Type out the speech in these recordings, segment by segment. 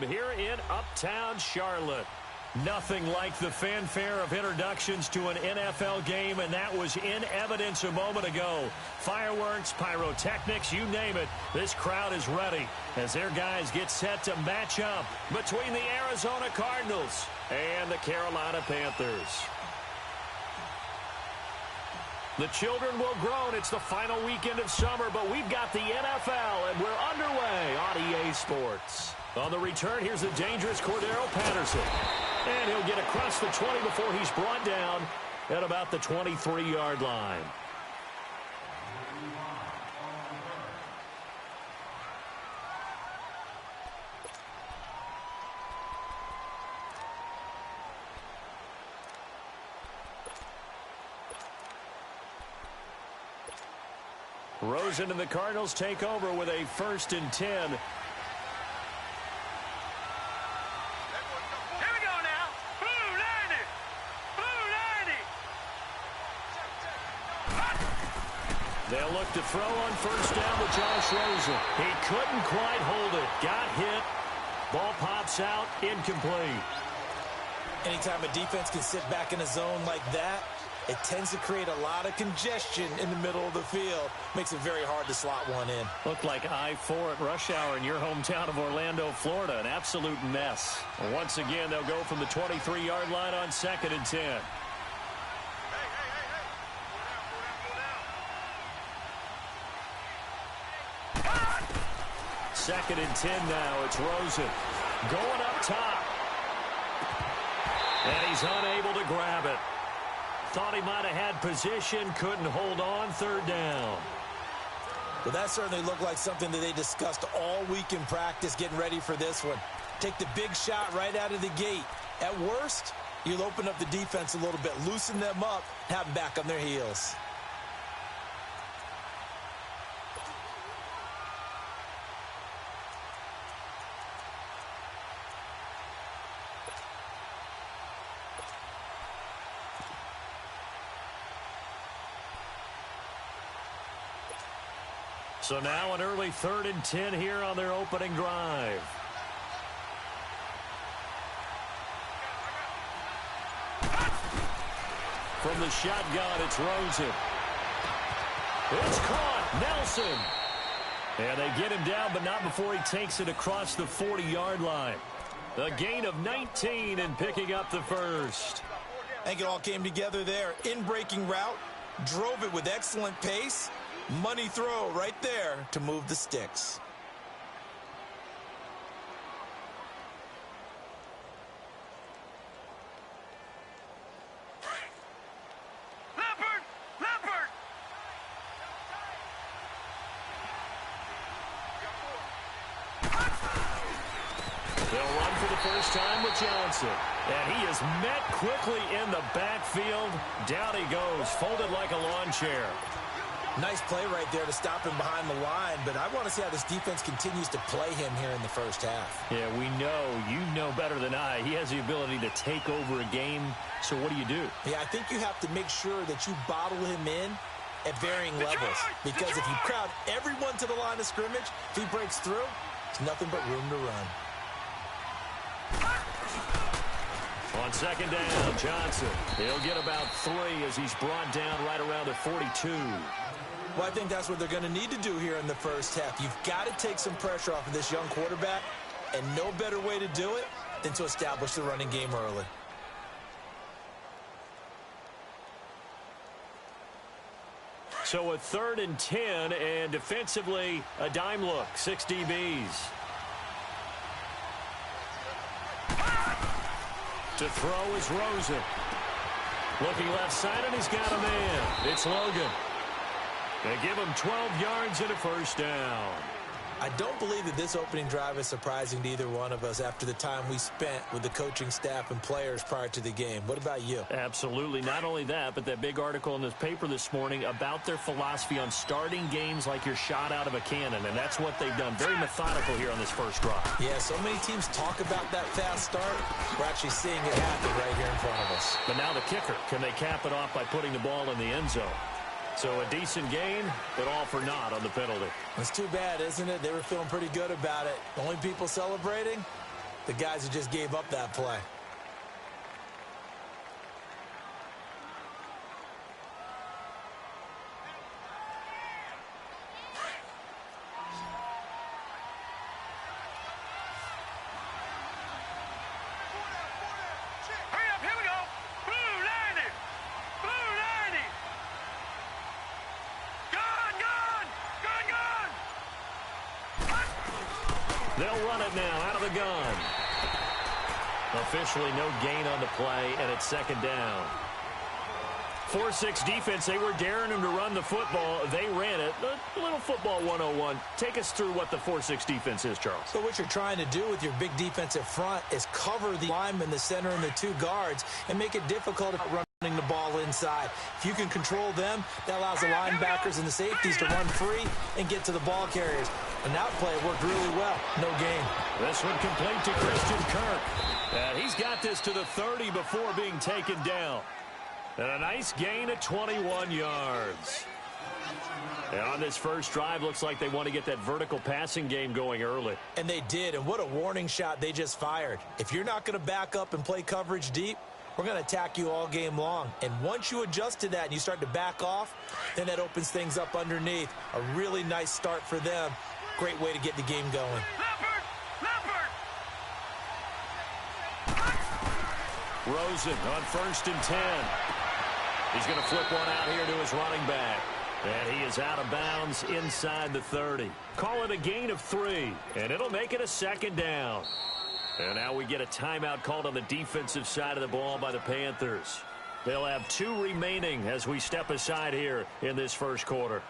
here in Uptown Charlotte. Nothing like the fanfare of introductions to an NFL game, and that was in evidence a moment ago. Fireworks, pyrotechnics, you name it. This crowd is ready as their guys get set to match up between the Arizona Cardinals and the Carolina Panthers. The children will groan. It's the final weekend of summer, but we've got the NFL, and we're underway on EA Sports. On the return, here's the dangerous Cordero Patterson. And he'll get across the 20 before he's brought down at about the 23-yard line. Rosen and the Cardinals take over with a 1st and 10. They'll look to throw on 1st down with Josh Rosen. He couldn't quite hold it. Got hit. Ball pops out. Incomplete. Anytime a defense can sit back in a zone like that, it tends to create a lot of congestion in the middle of the field. Makes it very hard to slot one in. Looked like I-4 at rush hour in your hometown of Orlando, Florida. An absolute mess. Once again, they'll go from the 23-yard line on 2nd and 10. 2nd and 10 now. It's Rosen going up top. And he's unable to grab it. Thought he might have had position. Couldn't hold on. 3rd down. Well, that certainly looked like something that they discussed all week in practice getting ready for this one. Take the big shot right out of the gate. At worst, you'll open up the defense a little bit, loosen them up, have them back on their heels. So now an early 3rd and 10 here on their opening drive. From the shotgun, it's Rosen. It's caught. Nelson. And they get him down, but not before he takes it across the 40-yard line. A gain of 19 and picking up the 1st. I think it all came together there. In-breaking route, drove it with excellent pace. Money throw right there to move the sticks. They'll run for the first time with Johnson. And he is met quickly in the backfield. Down he goes, folded like a lawn chair. Nice play right there to stop him behind the line, but I want to see how this defense continues to play him here in the first half. Yeah, we know. You know better than I. He has the ability to take over a game, so what do you do? Yeah, I think you have to make sure that you bottle him in at varying levels, because if you crowd everyone to the line of scrimmage, if he breaks through, there's nothing but room to run. On 2nd down, Johnson. He'll get about 3 as he's brought down right around the 42. Well, I think that's what they're going to need to do here in the first half. You've got to take some pressure off of this young quarterback, and no better way to do it than to establish the running game early. So a 3rd and 10, and defensively, a dime look, 6 DBs. To throw is Rosen. Looking left side, and he's got a man. It's Logan. They give him 12 yards and a 1st down. I don't believe that this opening drive is surprising to either one of us after the time we spent with the coaching staff and players prior to the game. What about you? Absolutely. Not only that, but that big article in this paper this morning about their philosophy on starting games like you're shot out of a cannon, and that's what they've done. Very methodical here on this first drive. Yeah, so many teams talk about that fast start. We're actually seeing it happen right here in front of us. But now the kicker. Can they cap it off by putting the ball in the end zone? So a decent gain, but all for naught on the penalty. It's too bad, isn't it? They were feeling pretty good about it. The only people celebrating, the guys who just gave up that play. They'll run it now out of the gun. Officially no gain on the play, and it's second down. 4-6 defense, they were daring him to run the football. They ran it. A little football 101. Take us through what the 4-6 defense is, Charles. So what you're trying to do with your big defensive front is cover the lineman, the center, and the two guards and make it difficult running the ball inside. If you can control them, that allows the linebackers and the safeties to run free and get to the ball carriers. And that play worked really well. No gain. This one complete to Christian Kirk. And he's got this to the 30 before being taken down. And a nice gain of 21 yards. And on this first drive, looks like they want to get that vertical passing game going early. And they did, and what a warning shot they just fired. If you're not going to back up and play coverage deep, we're going to attack you all game long. And once you adjust to that and you start to back off, then that opens things up underneath. A really nice start for them. Great way to get the game going. Rosen on 1st and 10. He's going to flip one out here to his running back. And he is out of bounds inside the 30. Call it a gain of 3, and it'll make it a second down. And now we get a timeout called on the defensive side of the ball by the Panthers. They'll have 2 remaining as we step aside here in this first quarter.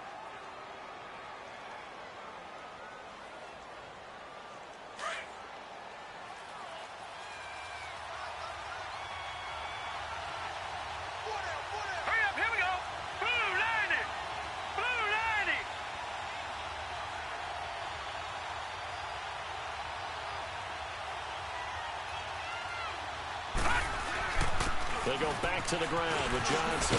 They go back to the ground with Johnson.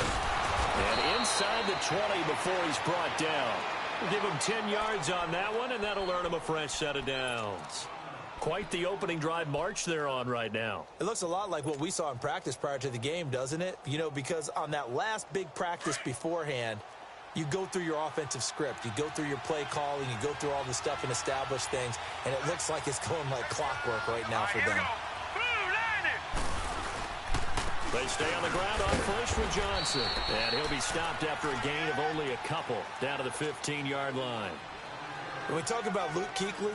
And inside the 20 before he's brought down. We'll give him 10 yards on that one, and that'll earn him a fresh set of downs. Quite the opening drive march they're on right now. It looks a lot like what we saw in practice prior to the game, doesn't it? You know, because on that last big practice beforehand, you go through your offensive script. You go through your play calling. You go through all the stuff and establish things. And it looks like it's going like clockwork right now for them. They stay on the ground on push with Johnson. And he'll be stopped after a gain of only a couple down to the 15-yard line. When we talk about Luke Kuechly,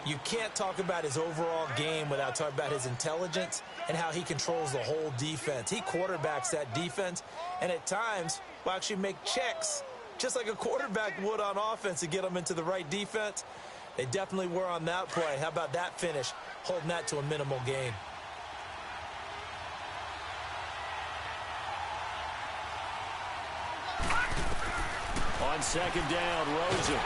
you can't talk about his overall game without talking about his intelligence and how he controls the whole defense. He quarterbacks that defense and at times will actually make checks just like a quarterback would on offense to get them into the right defense. They definitely were on that play. How about that finish, holding that to a minimal gain. On second down, Rosen.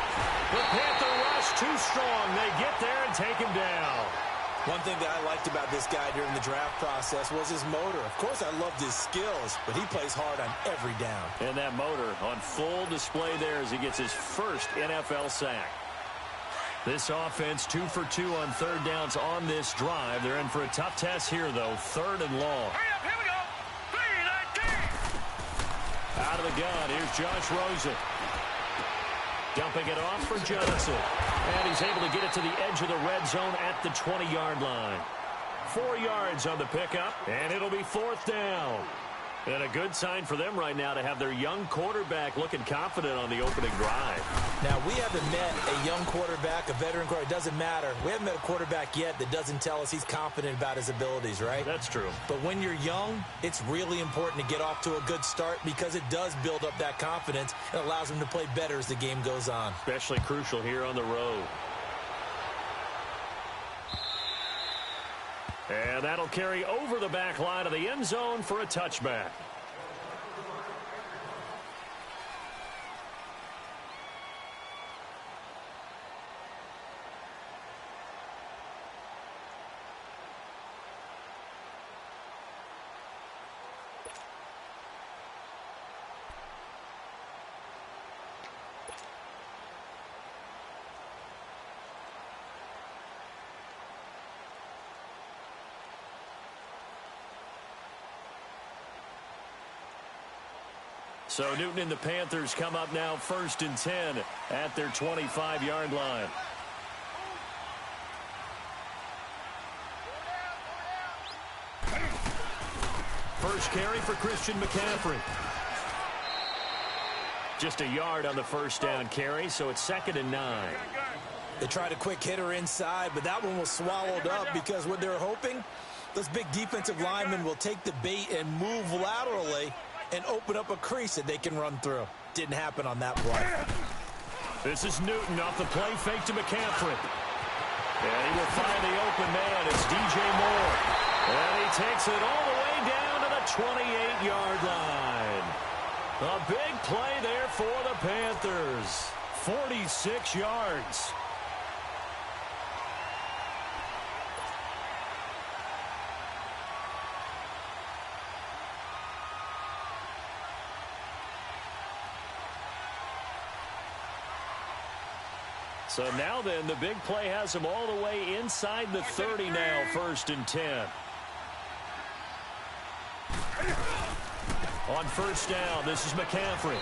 The Panther rush too strong. They get there and take him down. One thing that I liked about this guy during the draft process was his motor. Of course, I loved his skills, but he plays hard on every down. And that motor on full display there as he gets his first NFL sack. This offense 2 for 2 on third downs on this drive. They're in for a tough test here, though. 3rd and long. Hurry up, here we go. 3-19. Out of the gun, here's Josh Rosen. Dumping it off for Johnson. And he's able to get it to the edge of the red zone at the 20-yard line. 4 yards on the pickup, and it'll be 4th down. And a good sign for them right now to have their young quarterback looking confident on the opening drive. Now, we haven't met a young quarterback, a veteran quarterback. It doesn't matter. We haven't met a quarterback yet that doesn't tell us he's confident about his abilities, right? That's true. But when you're young, it's really important to get off to a good start because it does build up that confidence and allows him to play better as the game goes on. Especially crucial here on the road. And that'll carry over the back line of the end zone for a touchback. So Newton and the Panthers come up now 1st and 10 at their 25-yard line. First carry for Christian McCaffrey. Just a yard on the first down carry, so it's 2nd and 9. They tried a quick hitter inside, but that one was swallowed up because what they're hoping, those big defensive linemen will take the bait and move laterally and open up a crease that they can run through. Didn't happen on that play. This is Newton off the play fake to McCaffrey. And he will find the open man. It's DJ Moore. And he takes it all the way down to the 28-yard line. A big play there for the Panthers. 46 yards. So now then, the big play has him all the way inside the 30 now, 1st and 10. On first down, this is McCaffrey.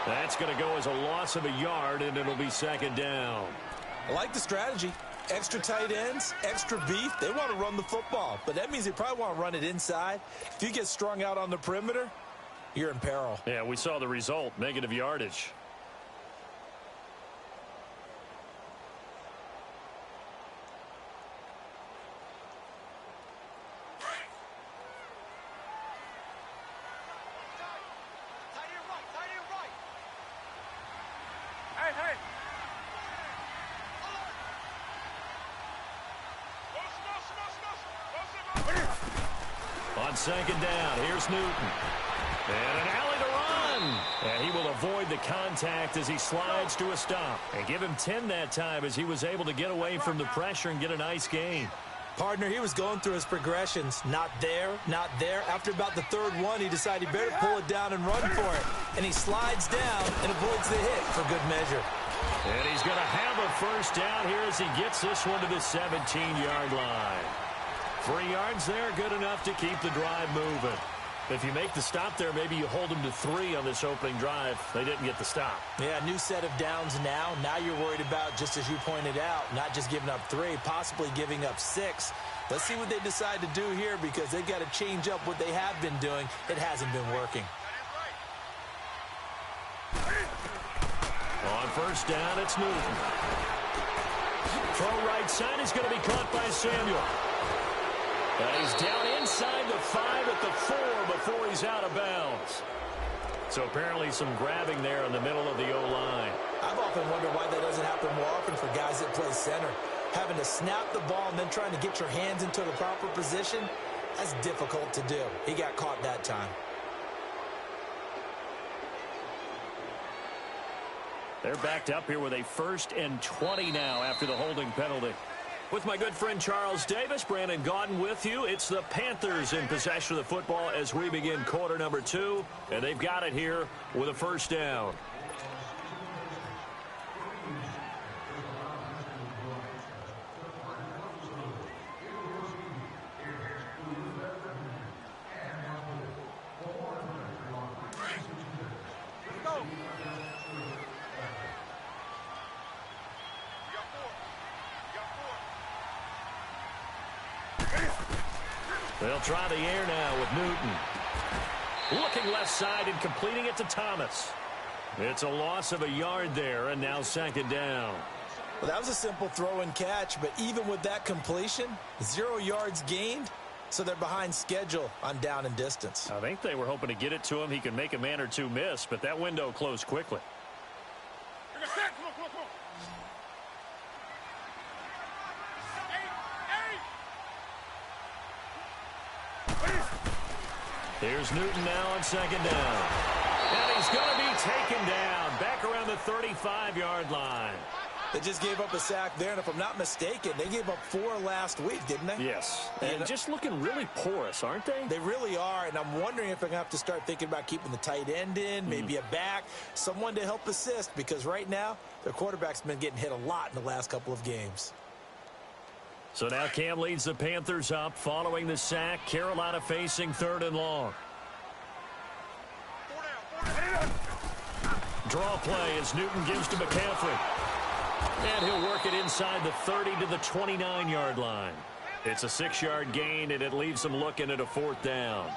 That's going to go as a loss of a yard, and it'll be 2nd down. I like the strategy. Extra tight ends, extra beef. They want to run the football, but that means they probably want to run it inside. If you get strung out on the perimeter, you're in peril. Yeah, we saw the result, negative yardage. On 2nd down, here's Newton. And an alley to run. And he will avoid the contact as he slides to a stop. And give him 10 that time as he was able to get away from the pressure and get a nice gain. Partner, he was going through his progressions. Not there, not there. After about the 3rd one, he decided he better pull it down and run for it. And he slides down and avoids the hit for good measure. And he's going to have a first down here as he gets this one to the 17-yard line. 3 yards there, good enough to keep the drive moving. If you make the stop there, maybe you hold them to 3 on this opening drive. They didn't get the stop. Yeah, new set of downs now. Now you're worried about, just as you pointed out, not just giving up 3, possibly giving up 6. Let's see what they decide to do here because they've got to change up what they have been doing. It hasn't been working. On first down, it's Newton. Throw right side is going to be caught by Samuel. And he's down inside the 5 at the 4 before he's out of bounds. So apparently some grabbing there in the middle of the O-line. I've often wondered why that doesn't happen more often for guys that play center. Having to snap the ball and then trying to get your hands into the proper position, that's difficult to do. He got caught that time. They're backed up here with a 1st and 20 now after the holding penalty. With my good friend Charles Davis, Brandon Gaudin with you. It's the Panthers in possession of the football as we begin quarter number 2. And they've got it here with a first down. They'll try the air now with Newton. Looking left side and completing it to Thomas. It's a loss of a yard there, and now 2nd down. Well, that was a simple throw and catch, but even with that completion, 0 yards gained, so they're behind schedule on down and distance. I think they were hoping to get it to him. He could make a man or two miss, but that window closed quickly. Here's Newton now on 2nd down. And he's going to be taken down back around the 35-yard line. They just gave up a sack there, and if I'm not mistaken, they gave up 4 last week, didn't they? Yes. And just looking really porous, aren't they? They really are, and I'm wondering if they're going to have to start thinking about keeping the tight end in, maybe a back, someone to help assist, because right now their quarterback's been getting hit a lot in the last couple of games. So now Cam leads the Panthers up following the sack. Carolina facing 3rd and long. 4 Draw play as Newton gives to McCaffrey. And he'll work it inside the 30 to the 29-yard line. It's a 6-yard gain, and it leaves them looking at a 4th down.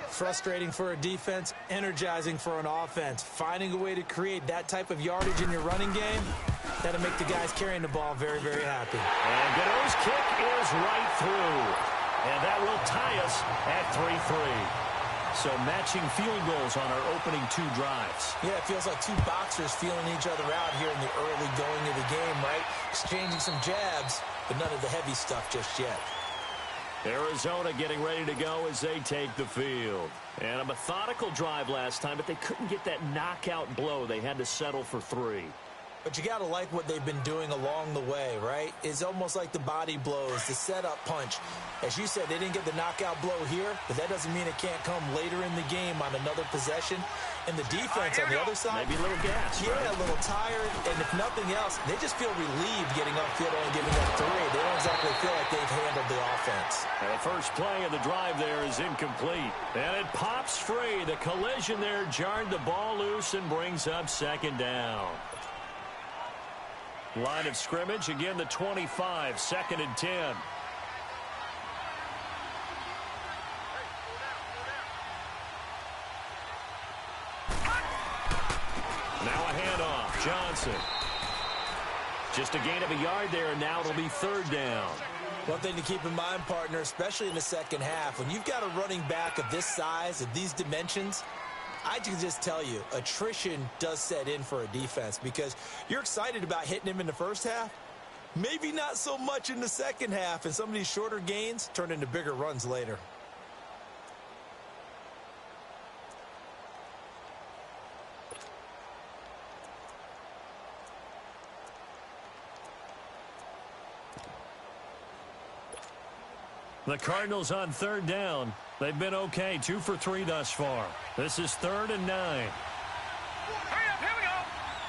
Frustrating for a defense, energizing for an offense. Finding a way to create that type of yardage in your running game, that'll make the guys carrying the ball very, very happy. And Godot's kick is right through. And that will tie us at 3-3. So matching field goals on our opening 2 drives. Yeah, it feels like 2 boxers feeling each other out here in the early going of the game, right? Exchanging some jabs, but none of the heavy stuff just yet. Arizona getting ready to go as they take the field. And a methodical drive last time, but they couldn't get that knockout blow. They had to settle for 3. But you got to like what they've been doing along the way, right? It's almost like the body blows, the setup punch. As you said, they didn't get the knockout blow here, but that doesn't mean it can't come later in the game on another possession. And the defense on the other side, maybe a little gas. Yeah, right? A little tired. And if nothing else, they just feel relieved getting upfield and giving up 3. They don't exactly feel like they've handled the offense. And the first play of the drive there is incomplete. And it pops free. The collision there jarred the ball loose and brings up 2nd down. Line of scrimmage, again the 25, 2nd and 10. Now a handoff, Johnson. Just a gain of a yard there, and now it'll be 3rd down. One thing to keep in mind, partner, especially in the second half, when you've got a running back of this size, of these dimensions, I can just tell you, attrition does set in for a defense because you're excited about hitting him in the first half. Maybe not so much in the second half, and some of these shorter gains turn into bigger runs later. The Cardinals on 3rd down. They've been okay, 2 for 3 thus far. This is 3rd and 9. Hurry up, here we go.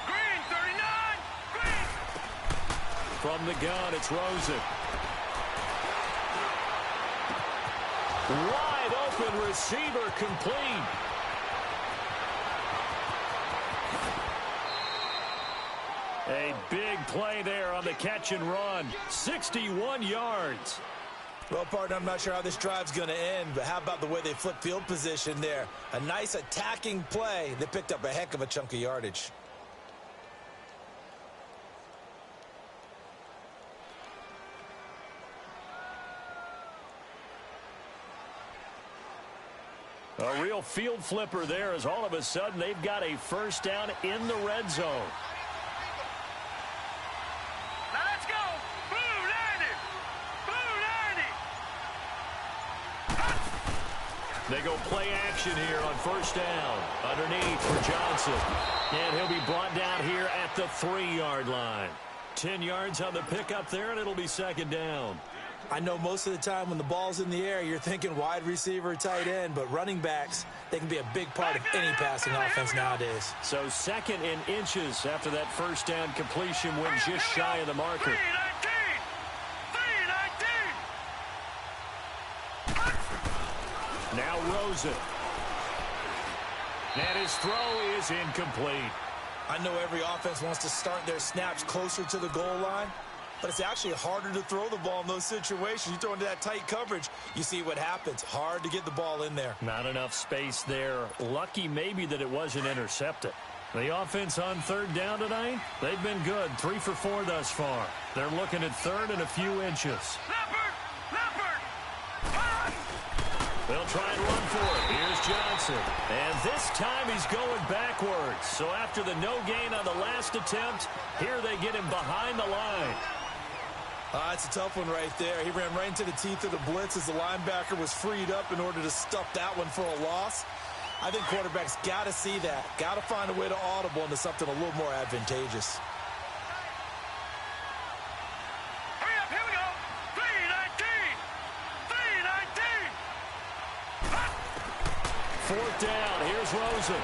Green, 39, Green. From the gun, it's Rosen. Wide open receiver complete. A big play there on the catch and run. 61 yards. Well, partner, I'm not sure how this drive's going to end, but how about the way they flip field position there? A nice attacking play that picked up a heck of a chunk of yardage. A real field flipper there as all of a sudden they've got a 1st down in the red zone. They go play action here on 1st down. Underneath for Johnson. And he'll be brought down here at the 3-yard line. 10 yards on the pickup there, and it'll be 2nd down. I know most of the time when the ball's in the air, you're thinking wide receiver, tight end, but running backs, they can be a big part of any passing offense nowadays. So 2nd and inches after that 1st down completion went just shy of the marker. Now Rosen. And his throw is incomplete. I know every offense wants to start their snaps closer to the goal line, but it's actually harder to throw the ball in those situations. You throw into that tight coverage, you see what happens. Hard to get the ball in there. Not enough space there. Lucky maybe that it wasn't intercepted. The offense on 3rd down tonight, they've been good. 3 for 4 thus far. They're looking at 3rd and a few inches. They'll try and run for it. Here's Johnson. And this time he's going backwards. So after the no gain on the last attempt, here they get him behind the line. It's a tough one right there. He ran right into the teeth of the blitz as the linebacker was freed up in order to stuff that one for a loss. I think quarterbacks got to see that. Got to find a way to audible into something a little more advantageous. Hurry up, here we go. 3-19. 4th down. Here's Rosen.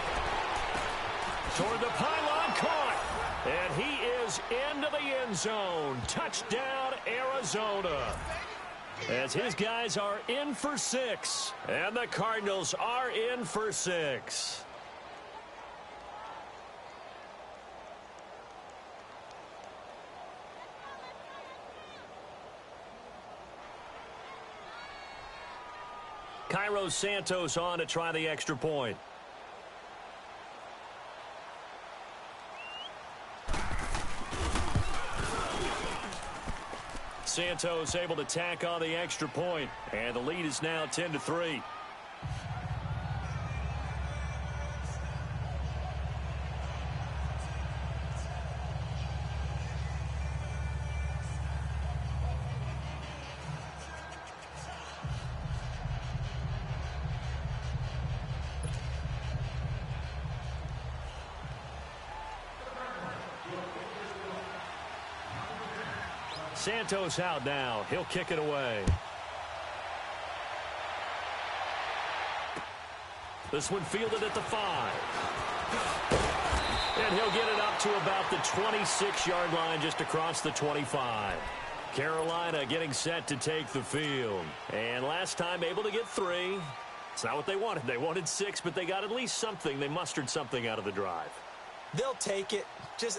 Toward the pylon, caught. And he is into the end zone. Touchdown, Arizona. As his guys are in for 6. And the Cardinals are in for 6. Cairo Santos on to try the extra point. Santos able to tack on the extra point, and the lead is now 10-3. Santos out now. He'll kick it away. This one fielded at the 5. And he'll get it up to about the 26-yard line, just across the 25. Carolina getting set to take the field. And last time able to get 3. It's not what they wanted. They wanted 6, but they got at least something. They mustered something out of the drive. They'll take it.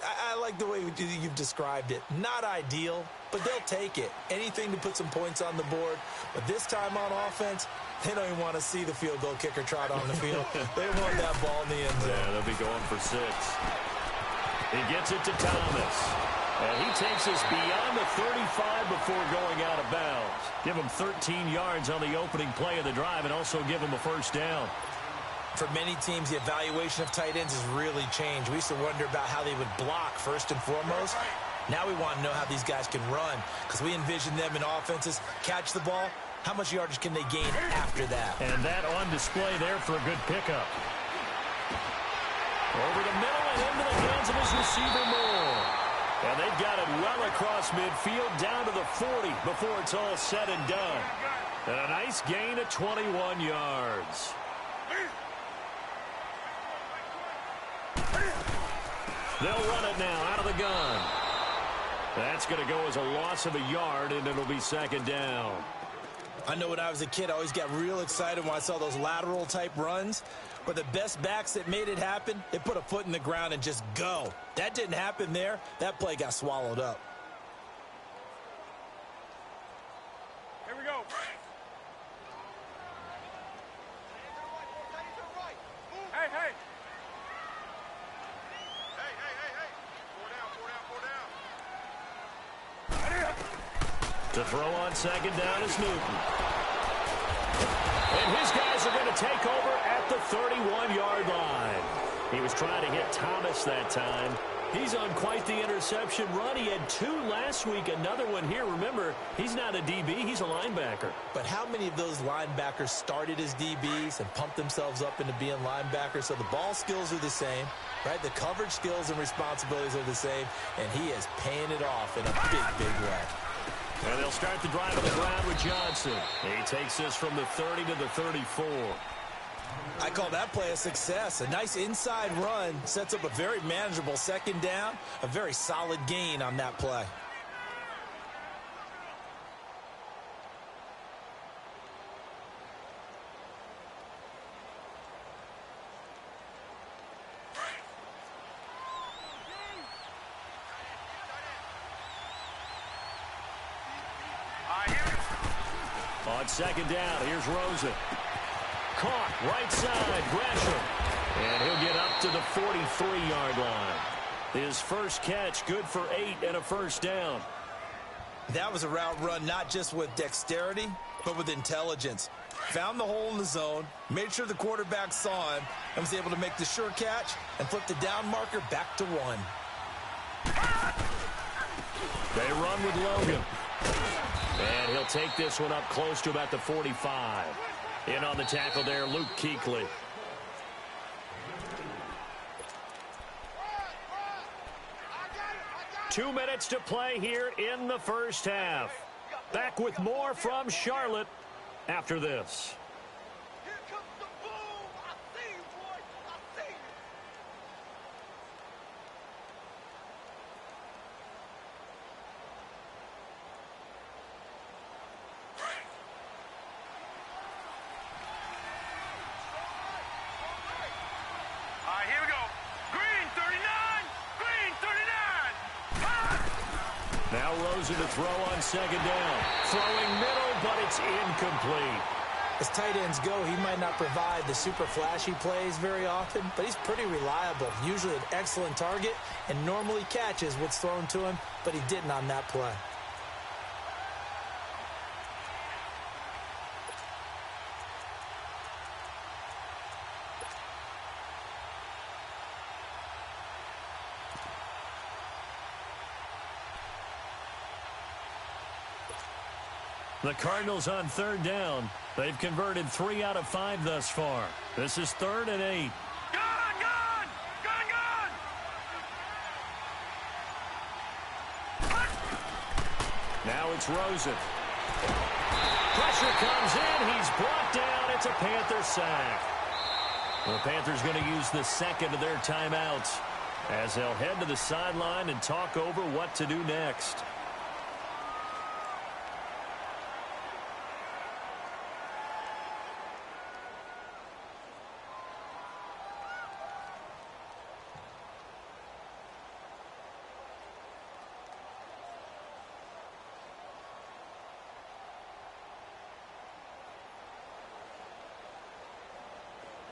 I like the way you've described it. Not ideal, but they'll take it. Anything to put some points on the board. But this time on offense, they don't even want to see the field goal kicker trot on the field. They want that ball in the end zone. Yeah, they'll be going for 6. He gets it to Thomas. And he takes us beyond the 35 before going out of bounds. Give him 13 yards on the opening play of the drive and also give him a first down. For many teams, the evaluation of tight ends has really changed. We used to wonder about how they would block first and foremost. Now we want to know how these guys can run, because we envision them in offenses catch the ball. How much yardage can they gain after that? And that on display there for a good pickup. Over the middle and into the hands of his receiver Moore. And they've got it well across midfield down to the 40 before it's all said and done. And a nice gain of 21 yards. They'll run it now out of the gun. That's going to go as a loss of a yard, and it'll be second down. I know when I was a kid, I always got real excited when I saw those lateral-type runs. But the best backs that made it happen, they put a foot in the ground and just go. That didn't happen there. That play got swallowed up. Here we go. Hey, hey. To throw on second down is Newton. And his guys are going to take over at the 31-yard line. He was trying to hit Thomas that time. He's on quite the interception run. He had 2 last week, another one here. Remember, he's not a DB, he's a linebacker. But how many of those linebackers started as DBs and pumped themselves up into being linebackers? So the ball skills are the same, right? The coverage skills and responsibilities are the same, and he is paying it off in a big, big way. And they'll start the drive on the ground with Johnson. He takes this from the 30 to the 34. I call that play a success. A nice inside run sets up a very manageable second down, a very solid gain on that play. On second down, here's Rosen. Caught right side, Gresham. And he'll get up to the 43-yard line. His first catch, good for 8 and a first down. That was a route run not just with dexterity, but with intelligence. Found the hole in the zone, made sure the quarterback saw him, and was able to make the sure catch and flip the down marker back to 1. They run with Logan. And he'll take this one up close to about the 45. In on the tackle there, Luke Kuechly. Two minutes to play here in the first half. Back with more from Charlotte after this. Here comes the boom. I see you, boy. I see you. All right, here we go. Green 39. Green 39. Now Rosen to throw on second down. Throwing middle, but it's incomplete. As tight ends go, he might not provide the super flashy plays very often, but he's pretty reliable, usually an excellent target, and normally catches what's thrown to him, but he didn't on that play. The Cardinals on third down. They've converted 3 out of 5 thus far. This is 3rd and 8. Gun, gun! Gun, gun! Now it's Rosen. Pressure comes in. He's brought down. It's a Panther sack. The Panthers going to use the second of their timeouts as they'll head to the sideline and talk over what to do next.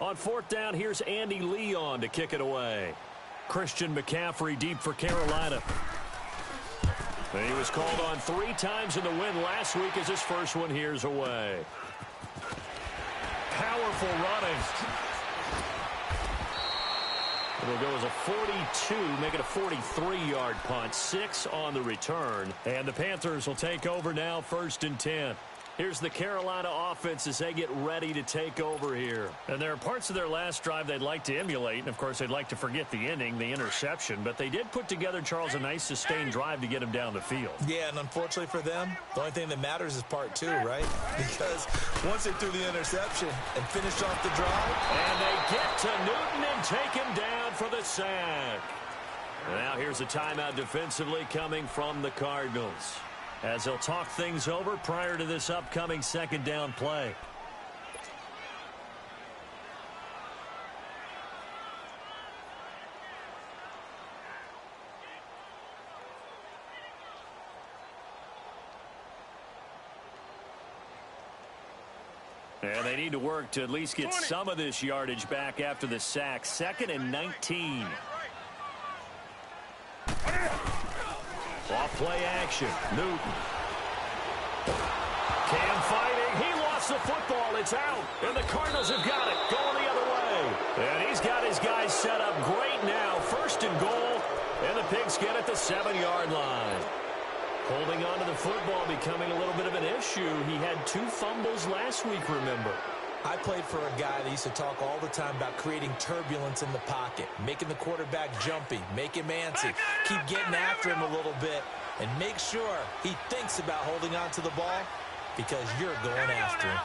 On 4th down, here's Andy Leon to kick it away. Christian McCaffrey deep for Carolina. And he was called on 3 times in the win last week as his first one here's away. Powerful running. It'll go as a 42, make it a 43-yard punt. 6 on the return. And the Panthers will take over now, 1st and 10. Here's the Carolina offense as they get ready to take over here. And there are parts of their last drive they'd like to emulate. And, of course, they'd like to forget the ending, the interception. But they did put together, Charles, a nice sustained drive to get him down the field. Yeah, and unfortunately for them, the only thing that matters is part 2, right? Because once they threw the interception and finished off the drive. And they get to Newton and take him down for the sack. Now here's a timeout defensively coming from the Cardinals, as they'll talk things over prior to this upcoming 2nd down play. And they need to work to at least get some of this yardage back after the sack. 2nd and 19. Off play action. Newton. Cam fighting. He lost the football. It's out. And the Cardinals have got it. Going the other way. And he's got his guys set up great now. 1st and goal. And the Pigskin at the 7-yard line. Holding on to the football becoming a little bit of an issue. He had 2 fumbles last week, remember. I played for a guy that used to talk all the time about creating turbulence in the pocket, making the quarterback jumpy, make him antsy, keep getting after him a little bit, and make sure he thinks about holding on to the ball because you're going after him.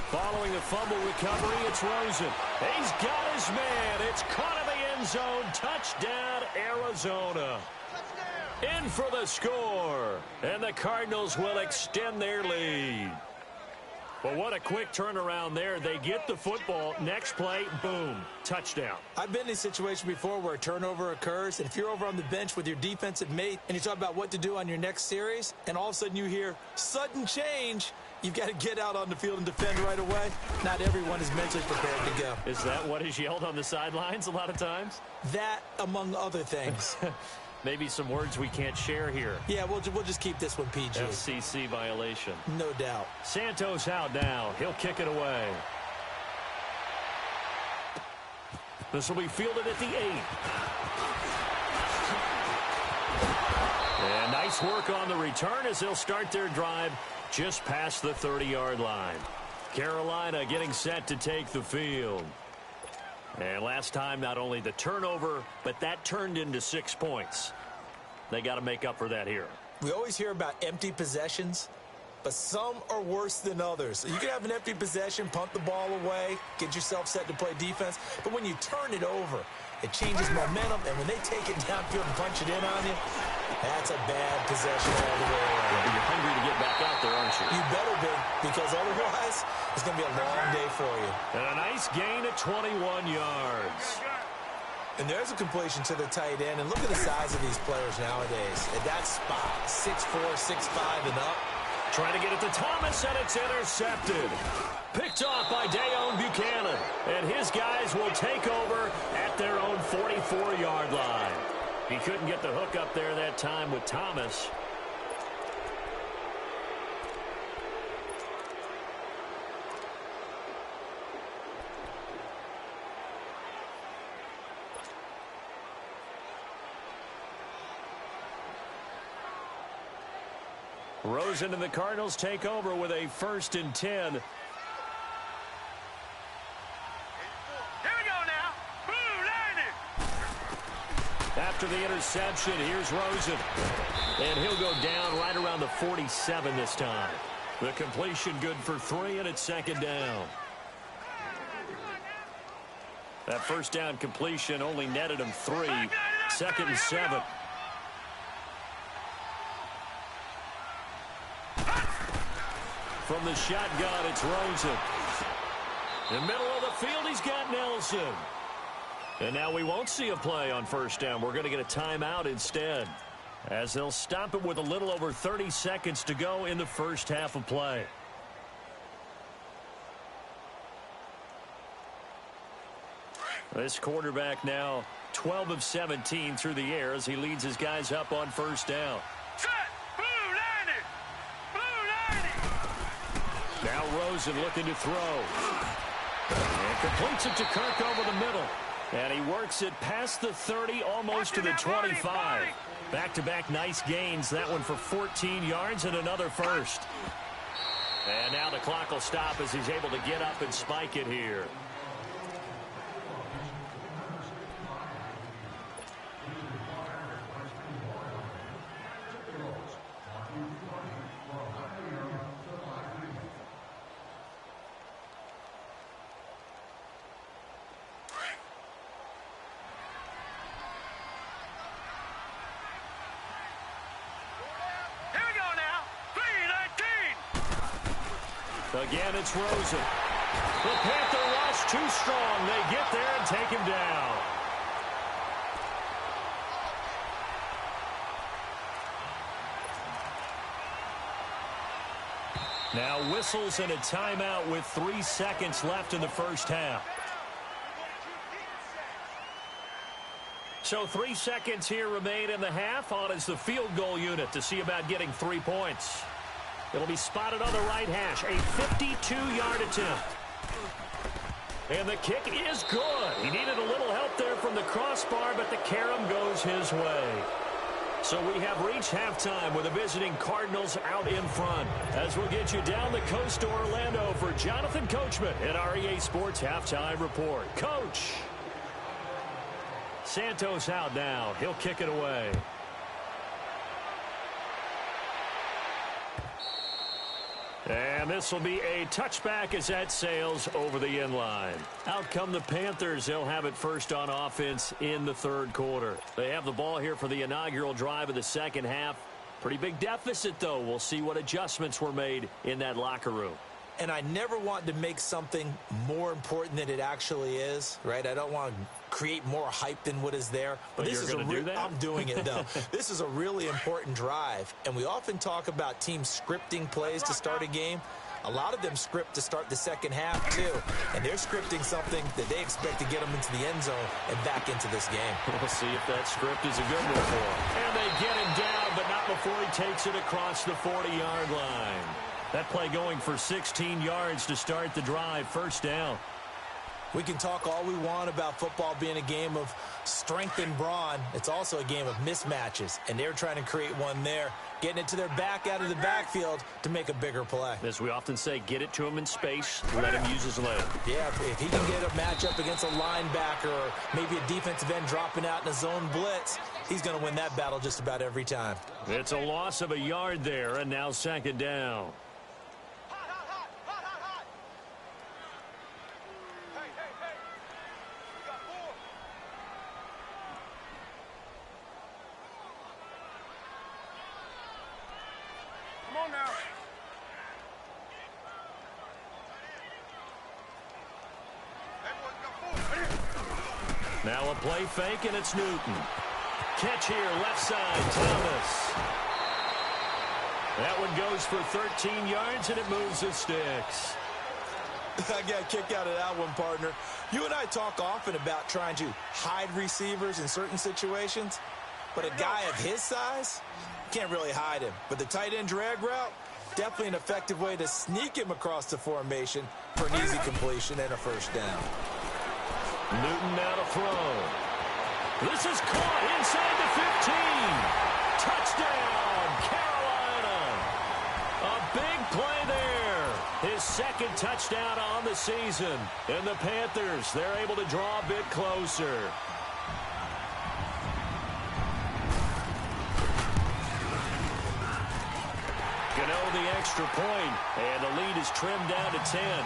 Following the fumble recovery, it's Rosen. He's got his man. It's caught in the end zone. Touchdown, Arizona. In for the score. And the Cardinals will extend their lead. Well, what a quick turnaround there. They get the football. Next play, boom, touchdown. I've been in a situation before where a turnover occurs, and if you're over on the bench with your defensive mate and you talk about what to do on your next series, and all of a sudden you hear sudden change, you've got to get out on the field and defend right away. Not everyone is mentally prepared to go. Is that what is yelled on the sidelines a lot of times? That, among other things. Maybe some words we can't share here. Yeah, we'll just keep this one PG. FCC violation. No doubt. Santos out now. He'll kick it away. This will be fielded at the 8. And nice work on the return as they'll start their drive just past the 30-yard line. Carolina getting set to take the field. And last time, not only the turnover, but that turned into 6 points. They got to make up for that here. We always hear about empty possessions, but some are worse than others. You can have an empty possession, punt the ball away, get yourself set to play defense, but when you turn it over, it changes momentum, and when they take it downfield and punch it in on you, that's a bad possession all the way around. Well, you're hungry to get back out there, aren't you? You better be, because otherwise, it's going to be a long day for you. And a nice gain at 21 yards. And there's a completion to the tight end, and look at the size of these players nowadays. At that spot, 6'4", 6'5", and up, Trying to get it to Thomas, and it's intercepted. Picked off by Deone Bucannon. And his guys will take over at their own 44-yard line. He couldn't get the hook up there that time with Thomas. Rosen and the Cardinals take over with a 1st and 10. Here we go now. Blue landing. After the interception, here's Rosen. And he'll go down right around the 47 this time. The completion good for 3, and it's 2nd down. That 1st down completion only netted him 3. 2nd and 7. From the shotgun, it's Rosen. In the middle of the field, he's got Nelson. And now we won't see a play on 1st down. We're going to get a timeout instead, as they'll stop it with a little over 30 seconds to go in the 1st half of play. This quarterback now 12 of 17 through the air as he leads his guys up on 1st down. Set. Blue landing. Blue landing. Now Rosen looking to throw. And completes it to Kirk over the middle. And he works it past the 30, almost to the 25. Back-to-back nice gains. That one for 14 yards and another 1st. And now the clock will stop as he's able to get up and spike it here. Again, it's Rosen. The Panther rush too strong. They get there and take him down. Now whistles and a timeout with 3 seconds left in the 1st half. So 3 seconds here remain in the half. On is the field goal unit to see about getting 3 points. It'll be spotted on the right hash. A 52-yard attempt. And the kick is good. He needed a little help there from the crossbar, but the carom goes his way. So we have reached halftime with the visiting Cardinals out in front. As we'll get you down the coast to Orlando for Jonathan Coachman at our EA Sports Halftime Report. Coach. Santos out now. He'll kick it away. And this will be a touchback as that sails over the end line. Out come the Panthers. They'll have it first on offense in the 3rd quarter. They have the ball here for the inaugural drive of the 2nd half. Pretty big deficit, though. We'll see what adjustments were made in that locker room. And I never want to make something more important than it actually is, right? I don't want to create more hype than what is there. But this is I'm doing it, though. This is a really important drive. And we often talk about teams scripting plays to start a game. A lot of them script to start the 2nd half, too. And they're scripting something that they expect to get them into the end zone and back into this game. We'll see if that script is a good one for him. And they get him down, but not before he takes it across the 40-yard line. That play going for 16 yards to start the drive. 1st down. We can talk all we want about football being a game of strength and brawn. It's also a game of mismatches, and they're trying to create one there, getting it to their back out of the backfield to make a bigger play. As we often say, get it to him in space, let him use his leg. Yeah, if he can get a matchup against a linebacker or maybe a defensive end dropping out in a zone blitz, he's going to win that battle just about every time. It's a loss of a yard there, and now 2nd down. Now a play fake, and it's Newton. Catch here, left side, Thomas. That one goes for 13 yards, and it moves the sticks. I got a kick out of that one, partner. You and I talk often about trying to hide receivers in certain situations, but a guy of his size can't really hide him. But the tight end drag route, definitely an effective way to sneak him across the formation for an easy completion and a first down. Newton now to throw. This is caught inside the 15. Touchdown, Carolina. A big play there. His second touchdown on the season. And the Panthers, they're able to draw a bit closer. Gano the extra point, and the lead is trimmed down to 10.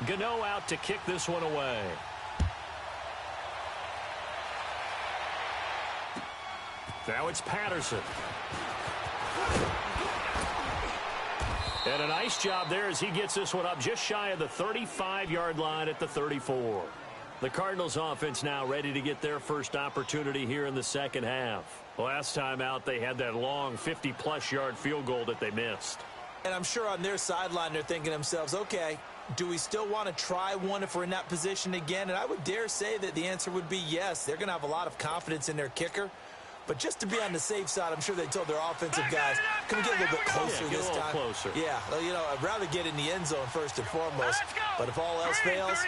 Gano out to kick this one away. Now it's Patterson. And a nice job there as he gets this one up just shy of the 35-yard line at the 34. The Cardinals offense now ready to get their first opportunity here in the second half. Last time out, they had that long 50-plus yard field goal that they missed. And I'm sure on their sideline they're thinking to themselves, okay, do we still want to try one if we're in that position again? And I would dare say that the answer would be yes. They're going to have a lot of confidence in their kicker. But just to be on the safe side, I'm sure they told their offensive guys, can we get a little bit closer this time? Closer. Yeah, well, you know, I'd rather get in the end zone first and foremost. But if all else fails,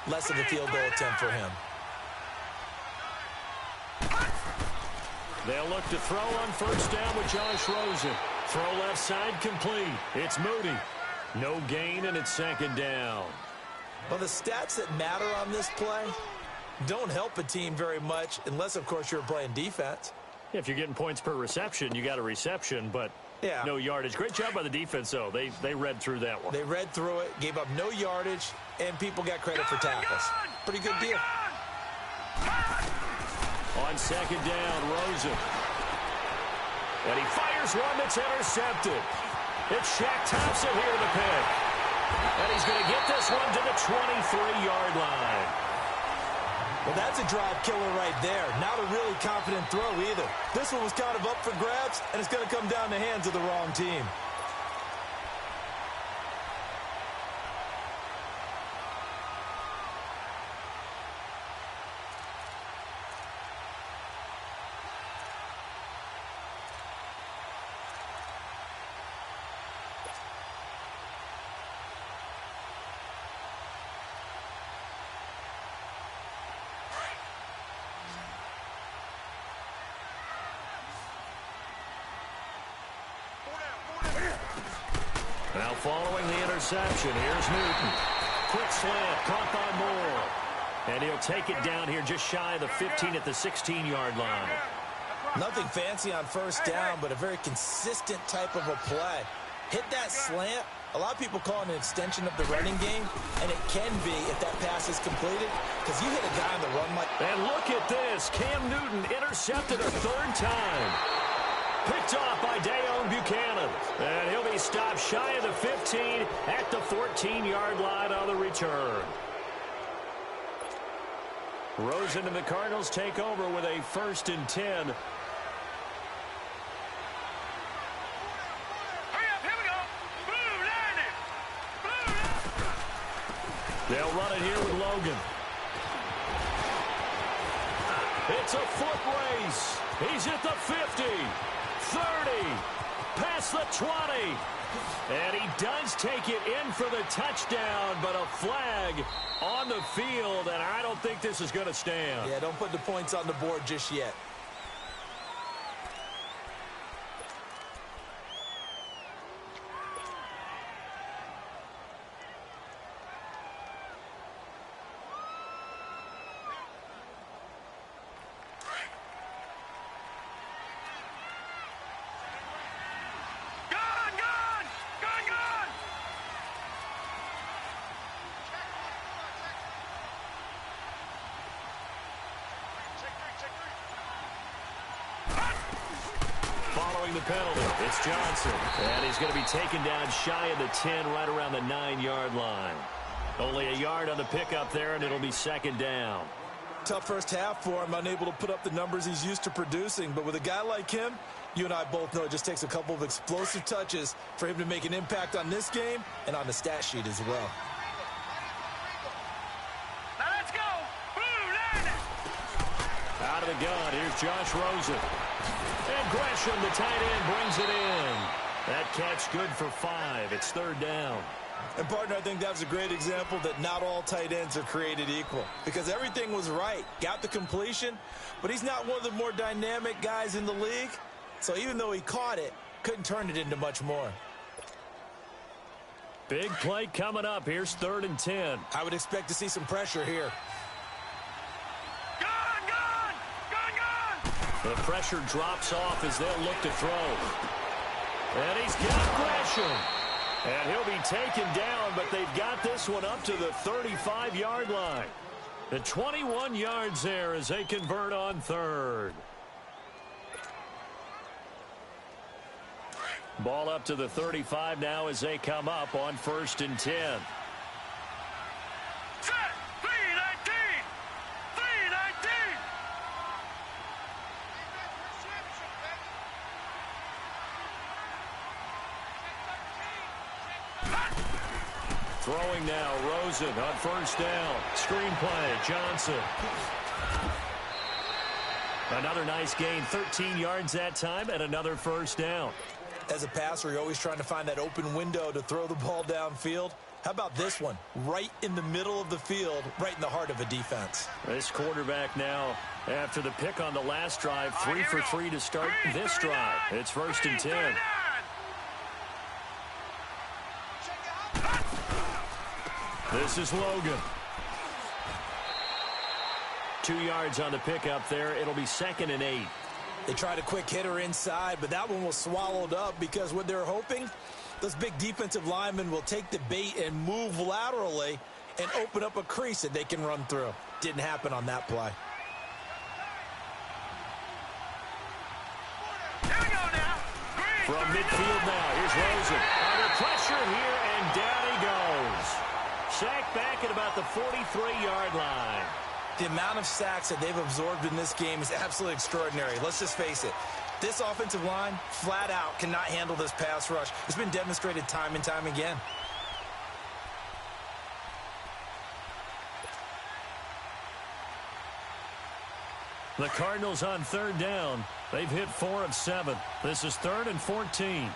less of a field goal attempt for him. They'll look to throw on first down with Josh Rosen. Throw left side complete. It's Moody. No gain, and it's second down. Well, the stats that matter on this play don't help a team very much unless, of course, you're playing defense. If you're getting points per reception, you got a reception, but no yardage. Great job by the defense, though. They read through that one. They read through it, gave up no yardage, and people got credit for tackles. Pretty good deal. On second down, Rosen. And he fires one that's intercepted. It's Shaq Thompson here to pick. And he's going to get this one to the 23-yard line. Well, that's a drive killer right there. Not a really confident throw either. This one was kind of up for grabs, and it's going to come down the hands of the wrong team. Now following the interception, here's Newton. Quick slant, caught by Moore. And he'll take it down here just shy of the 15 at the 16-yard line. Nothing fancy on first down, but a very consistent type of a play. Hit that slant. A lot of people call it an extension of the running game, and it can be if that pass is completed, because you hit a guy on the run like... And look at this. Cam Newton intercepted a third time. Picked off by Deone Bucannon. And he'll be stopped shy of the 15 at the 14-yard line on the return. Rosen and the Cardinals take over with a 1st and 10. Hurry up, here we go. Blue, line it. Blue. They'll run it here with Logan. It's a foot race. He's at the 50. 30, past the 20, and he does take it in for the touchdown, but a flag on the field, and I don't think this is going to stand. Yeah, don't put the points on the board just yet. following the penalty. It's Johnson. And he's going to be taken down shy of the 10, right around the 9-yard line. Only a yard on the pickup there, and it'll be second down. Tough first half for him, unable to put up the numbers he's used to producing. But with a guy like him, you and I both know it just takes a couple of explosive touches for him to make an impact on this game and on the stat sheet as well. Now let's go. Blue line. Out of the gun, here's Josh Rosen. And Gresham, the tight end, brings it in. That catch good for 5. It's third down. And, partner, I think that was a great example that not all tight ends are created equal, because everything was right. Got the completion, but he's not one of the more dynamic guys in the league. So even though he caught it, couldn't turn it into much more. Big play coming up. Here's 3rd and 10. I would expect to see some pressure here. The pressure drops off as they'll look to throw. And he's got Gresham. And he'll be taken down, but they've got this one up to the 35-yard line. The 21 yards there as they convert on 3rd. Ball up to the 35 now as they come up on 1st and 10. Set. 319. 319. Throwing now, Rosen on 1st down. Screen play, Johnson. Another nice gain, 13 yards that time, and another 1st down. As a passer, you're always trying to find that open window to throw the ball downfield. How about this one? Right in the middle of the field, right in the heart of a defense. This quarterback now, after the pick on the last drive, 3 for 3 to start this drive. It's 1st and 10. This is Logan. 2 yards on the pickup there. It'll be 2nd and 8. They tried a quick hitter inside, but that one was swallowed up because what they're hoping, those big defensive linemen will take the bait and move laterally and open up a crease that they can run through. Didn't happen on that play. From midfield now, here's Rosen. Under pressure here, and down he goes. Sacked back at about the 43-yard line. The amount of sacks that they've absorbed in this game is absolutely extraordinary. Let's just face it. This offensive line, flat out, cannot handle this pass rush. It's been demonstrated time and time again. The Cardinals on 3rd down. They've hit 4 of 7. This is 3rd and 14.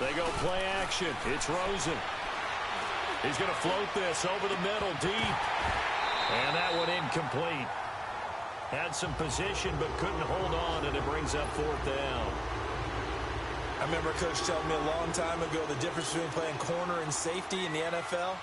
They go play action. It's Rosen. He's going to float this over the middle, deep. And that one incomplete. Had some position, but couldn't hold on, and it brings up 4th down. I remember Coach telling me a long time ago the difference between playing corner and safety in the NFL.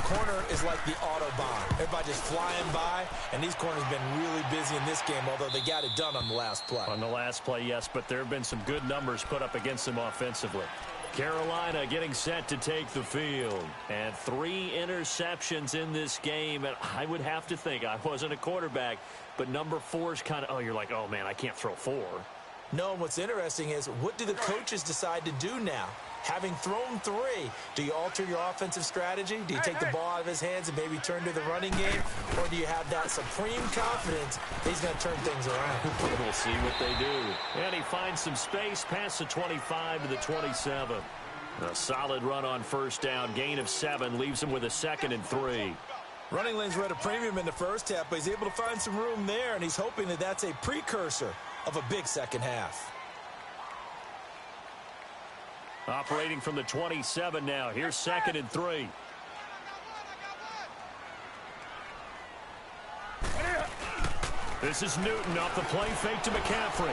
Corner is like the Autobahn. Everybody just flying by, and these corners have been really busy in this game, although they got it done on the last play. On the last play, yes, but there have been some good numbers put up against them offensively. Carolina getting set to take the field. And 3 interceptions in this game. And I would have to think, I wasn't a quarterback, but number 4 is kind of, oh, you're like, oh, man, I can't throw 4. No, and what's interesting is, what do the coaches decide to do now? Having thrown 3, do you alter your offensive strategy? Do you take the ball out of his hands and maybe turn to the running game? Or do you have that supreme confidence that he's going to turn things around? We'll see what they do. And he finds some space past the 25 to the 27. A solid run on 1st down. Gain of 7 leaves him with a 2nd and 3. Running lanes were at a premium in the first half, but he's able to find some room there, and he's hoping that that's a precursor of a big second half. Operating from the 27 now. Here's 2nd and 3. This is Newton off the play fake to McCaffrey.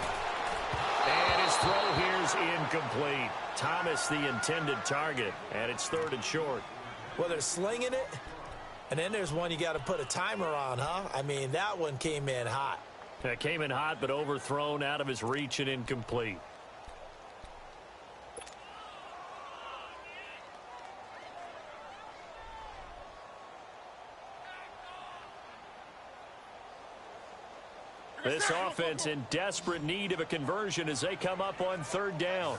And his throw here is incomplete. Thomas the intended target, and it's 3rd and short. Well, they're slinging it, and then there's one you got to put a timer on, huh? I mean, that one came in hot. That came in hot, but overthrown out of his reach and incomplete. This offense in desperate need of a conversion as they come up on third down.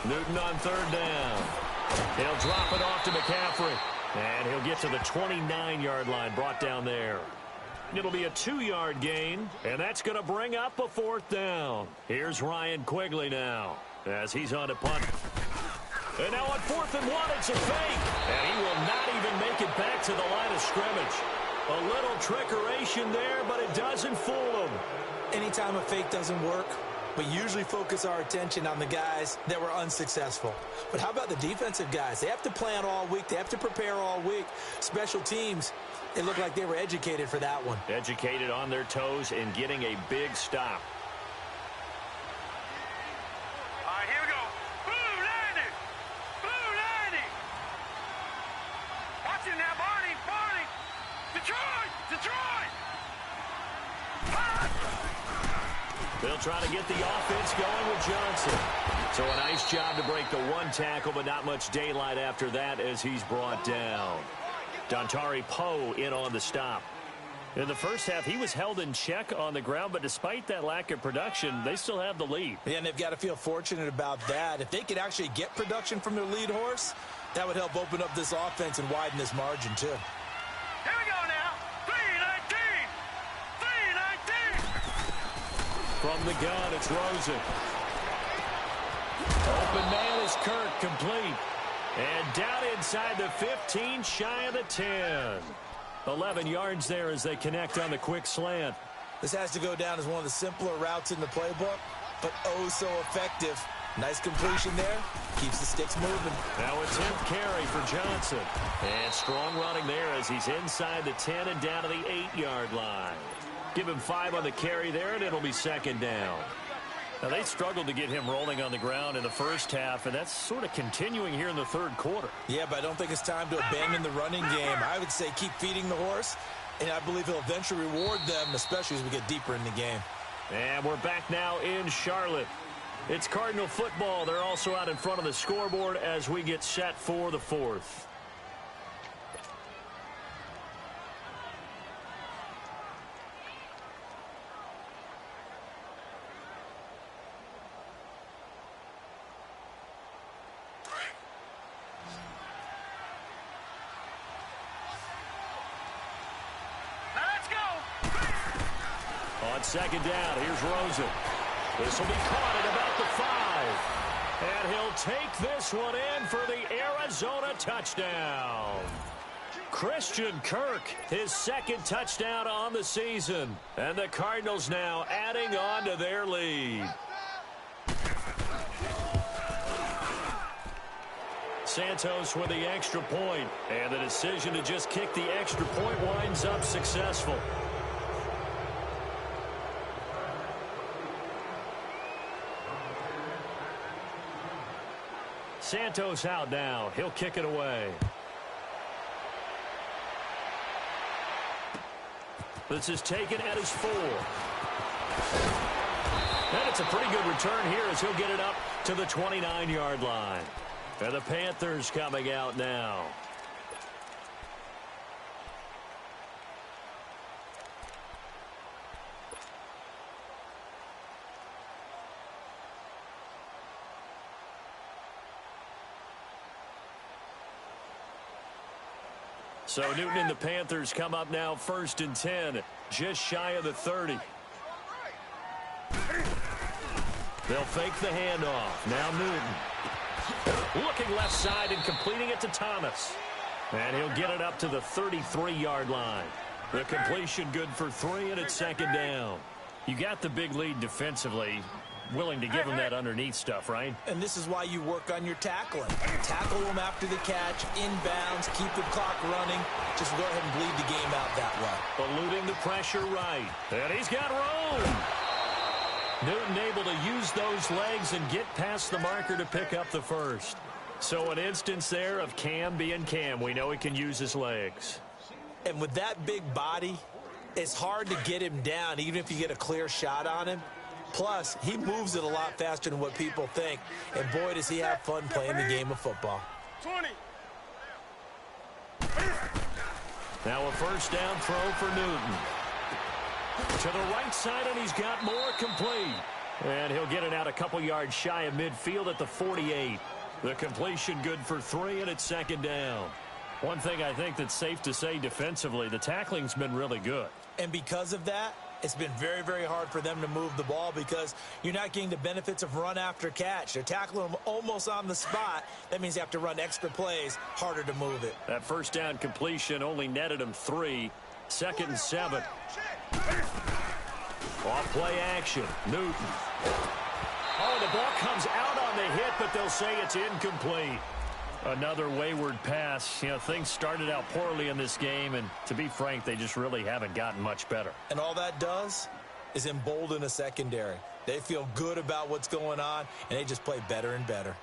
Newton on third down. He'll drop it off to McCaffrey. And he'll get to the 29-yard line, brought down there. It'll be a 2-yard gain, and that's going to bring up a fourth down. Here's Ryan Quigley now as he's on a punt. And now on 4th and 1, it's a fake. And he will not even make it back to the line of scrimmage. A little trickeration there, but it doesn't fool him. Anytime a fake doesn't work, we usually focus our attention on the guys that were unsuccessful. But how about the defensive guys? They have to plan all week. They have to prepare all week. Special teams, it looked like they were educated for that one. Educated on their toes and getting a big stop. All right, here we go. Blue 90. Blue 90. Watch it now, Barney. Barney. Detroit. Detroit. They'll try to get the offense going with Johnson. So a nice job to break the one tackle, but not much daylight after that as he's brought down. Dontari Poe in on the stop. In the first half, he was held in check on the ground, but despite that lack of production, they still have the lead. Yeah, and they've got to feel fortunate about that. If they could actually get production from their lead horse, that would help open up this offense and widen this margin, too. Here we go now. 319. 319. From the gun, it's Rosen. Open man is Kirk, complete. And down inside the 15, shy of the 10. 11 yards there as they connect on the quick slant. This has to go down as one of the simpler routes in the playbook, but oh so effective. Nice completion there. Keeps the sticks moving. Now a 10th carry for Johnson. And strong running there as he's inside the 10 and down to the 8-yard line. Give him 5 on the carry there, and it'll be second down. Now, they struggled to get him rolling on the ground in the first half, and that's sort of continuing here in the third quarter. Yeah, but I don't think it's time to abandon the running game. I would say keep feeding the horse, and I believe he'll eventually reward them, especially as we get deeper in the game. And we're back now in Charlotte. It's Cardinal football. They're also out in front of the scoreboard as we get set for the fourth. On second down, here's Rosen. This will be caught at about the 5. And he'll take this one in for the Arizona touchdown. Christian Kirk, his second touchdown on the season. And the Cardinals now adding on to their lead. Santos with the extra point. And the decision to just kick the extra point winds up successful. Santos out now. He'll kick it away. This is taken at his 4. And it's a pretty good return here as he'll get it up to the 29-yard line. And the Panthers coming out now. So Newton and the Panthers come up now 1st and 10, just shy of the 30. They'll fake the handoff. Now Newton. Looking left side and completing it to Thomas. And he'll get it up to the 33-yard line. The completion good for 3, and it's second down. You got the big lead defensively. Willing to give him that underneath stuff, right? And this is why you work on your tackling. Tackle them after the catch, inbounds, keep the clock running. Just go ahead and bleed the game out that way. Eluding the pressure right. And he's got room. Newton able to use those legs and get past the marker to pick up the first. So an instance there of Cam being Cam. We know he can use his legs. And with that big body, it's hard to get him down, even if you get a clear shot on him. Plus, he moves it a lot faster than what people think. And boy, does he have fun playing the game of football. 20. Now a first down throw for Newton. To the right side, and he's got more, complete. And he'll get it out a couple yards shy of midfield at the 48. The completion good for 3, and it's second down. One thing I think that's safe to say defensively, the tackling's been really good. And because of that, it's been very, very hard for them to move the ball because you're not getting the benefits of run after catch. They're tackling them almost on the spot. That means you have to run extra plays, harder to move it. That first down completion only netted him 3. Second and 7. Off play action. Newton. Oh, the ball comes out on the hit, but they'll say it's incomplete. Another wayward pass. You know, things started out poorly in this game, and to be frank, they just really haven't gotten much better. And all that does is embolden a secondary. They feel good about what's going on, and they just play better and better.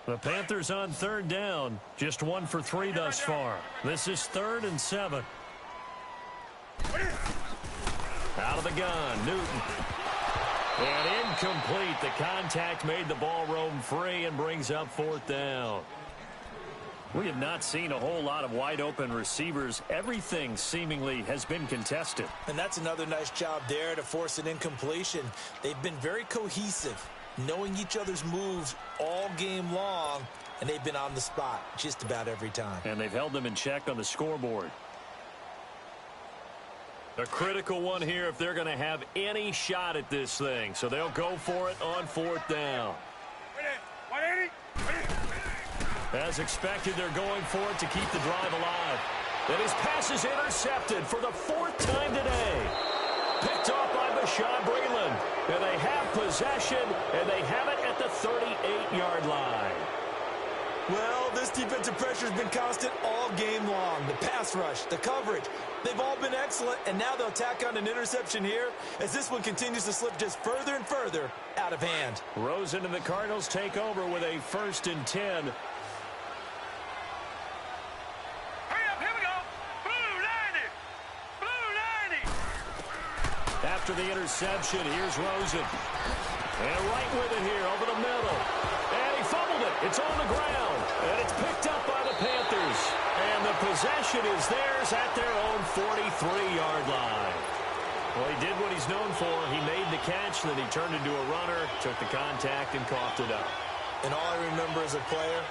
The Panthers on third down. Just 1 for 3 thus far. This is 3rd and 7. Out of the gun, Newton. And incomplete. The contact made the ball roam free and brings up 4th down. We have not seen a whole lot of wide-open receivers. Everything seemingly has been contested. And that's another nice job there to force an incompletion. They've been very cohesive, knowing each other's moves all game long, and they've been on the spot just about every time. And they've held them in check on the scoreboard. A critical one here if they're going to have any shot at this thing. So they'll go for it on 4th down. As expected, they're going for it to keep the drive alive. And his pass is intercepted for the 4th time today. Picked off by Bashaud Breeland. And they have possession, and they have it at the 38-yard line. Well, this defensive pressure has been constant all game long. The pass rush, the coverage, they've all been excellent, and now they'll tack on an interception here as this one continues to slip just further and further out of hand. Rosen and the Cardinals take over with a 1st and 10. Hurry up, here we go. Blue 90. Blue 90. After the interception, here's Rosen. And right with it here over the middle. And he fumbled it. It's on the ground. And it's picked up by the Panthers. And the possession is theirs at their own 43-yard line. Well, he did what he's known for. He made the catch, then he turned into a runner, took the contact, and coughed it up. And all I remember as a player,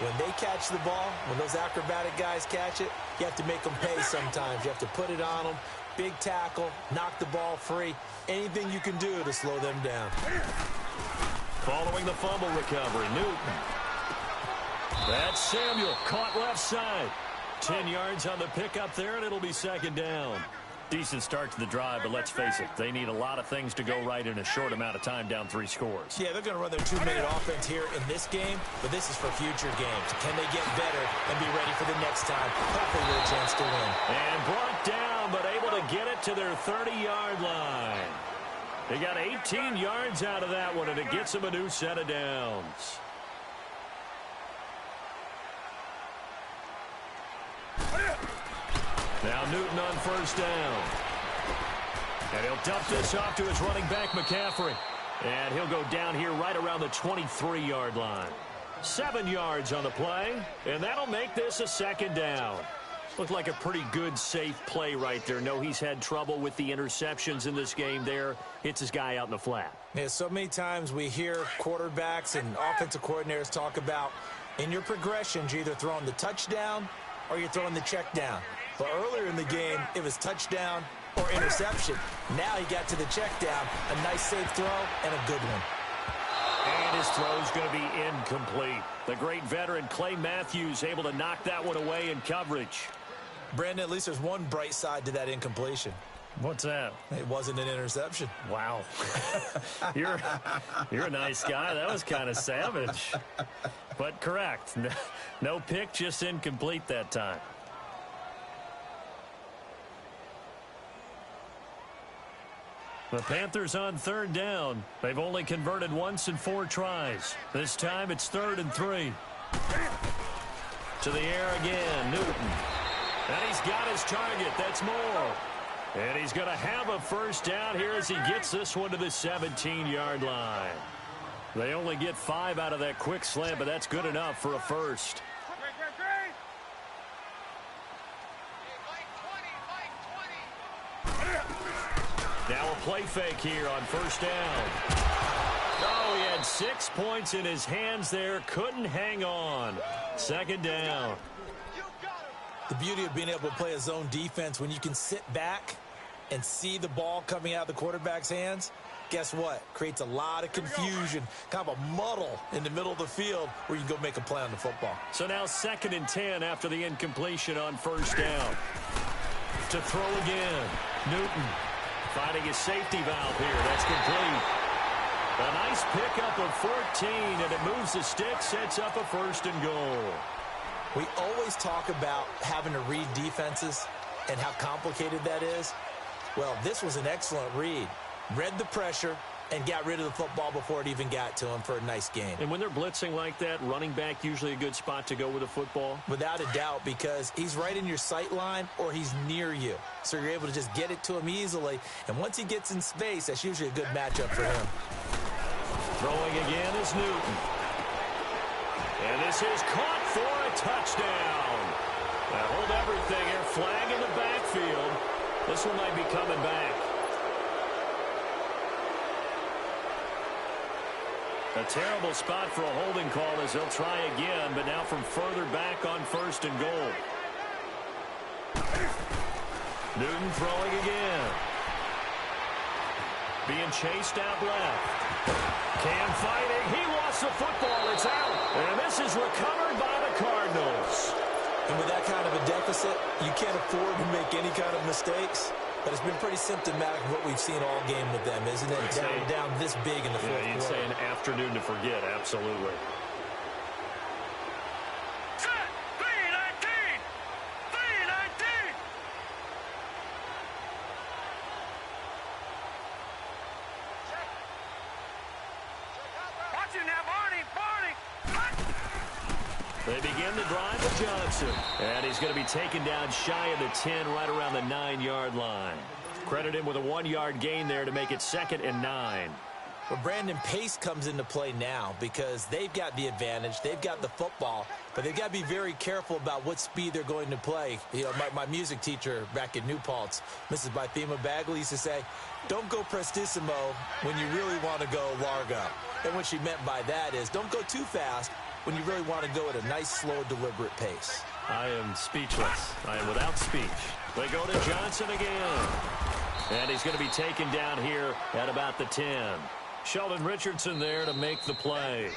when they catch the ball, when those acrobatic guys catch it, you have to make them pay sometimes. You have to put it on them. Big tackle, knock the ball free. Anything you can do to slow them down. Following the fumble recovery, Newton. That's Samuel, caught left side. 10 yards on the pickup there, and it'll be 2nd down. Decent start to the drive, but let's face it, they need a lot of things to go right in a short amount of time, down 3 scores. Yeah, they're going to run their 2-minute offense here in this game, but this is for future games. Can they get better and be ready for the next time? Hopefully with a chance to win. And brought down, but able to get it to their 30-yard line. They got 18 yards out of that one, and it gets them a new set of downs. Now Newton on 1st down. And he'll dump this off to his running back, McCaffrey. And he'll go down here right around the 23-yard line. 7 yards on the play, and that'll make this a 2nd down. Looked like a pretty good, safe play right there. No, he's had trouble with the interceptions in this game there. Hits his guy out in the flat. Yeah, so many times we hear quarterbacks and offensive coordinators talk about in your progressions, you're either throwing the touchdown or you're throwing the check down. But earlier in the game, it was touchdown or interception. Now he got to the check down, a nice safe throw and a good one. And his throw's going to be incomplete. The great veteran Clay Matthews able to knock that one away in coverage. Brandon, at least there's one bright side to that incompletion. What's that? It wasn't an interception. Wow. You're a nice guy. That was kind of savage. But correct. No pick, just incomplete that time. The Panthers on 3rd down. They've only converted once in 4 tries. This time it's 3rd and 3. To the air again, Newton. And he's got his target. That's Moore. And he's going to have a 1st down here as he gets this one to the 17-yard line. They only get 5 out of that quick slant, but that's good enough for a 1st. Now a play fake here on first down. Oh, he had 6 points in his hands there. Couldn't hang on. Second down. The beauty of being able to play a zone defense when you can sit back and see the ball coming out of the quarterback's hands, guess what? Creates a lot of confusion, kind of a muddle in the middle of the field where you can go make a play on the football. So now 2nd and 10 after the incompletion on first down. To throw again. Newton finding his safety valve here. That's complete. A nice pickup of 14, and it moves the stick, sets up a 1st and goal. We always talk about having to read defenses and how complicated that is. Well, this was an excellent read. Read the pressure and got rid of the football before it even got to him for a nice gain. And when they're blitzing like that, running back usually a good spot to go with a football? Without a doubt, because he's right in your sight line or he's near you. So you're able to just get it to him easily. And once he gets in space, that's usually a good matchup for him. Throwing again is Newton. And this is caught for a touchdown. Now hold everything here. Flag in the backfield. This one might be coming back. A terrible spot for a holding call as they'll try again, but now from further back on 1st and goal. Newton throwing again. Being chased out left. Cam fighting. He lost the football. It's out. And this is recovered by the Cardinals. And with that kind of a deficit, you can't afford to make any kind of mistakes. But it's been pretty symptomatic of what we've seen all game with them, isn't it? Down this big in the fourth quarter. You'd say an afternoon to forget, absolutely. Set. 3-19. 3-19. Watch it now, Barney. They begin the drive with Johnson. And he's going to be taken down shy of the 10, right around the 9-yard line. Credit him with a 1-yard gain there to make it 2nd and 9. Well, Brandon, pace comes into play now because they've got the advantage. They've got the football, but they've got to be very careful about what speed they're going to play. You know, my music teacher back in New Paltz, Mrs. Bythema Bagley, used to say, don't go prestissimo when you really want to go largo. And what she meant by that is don't go too fast when you really want to go at a nice, slow, deliberate pace. I am speechless. I am without speech. They go to Johnson again. And he's going to be taken down here at about the 10. Sheldon Richardson there to make the play.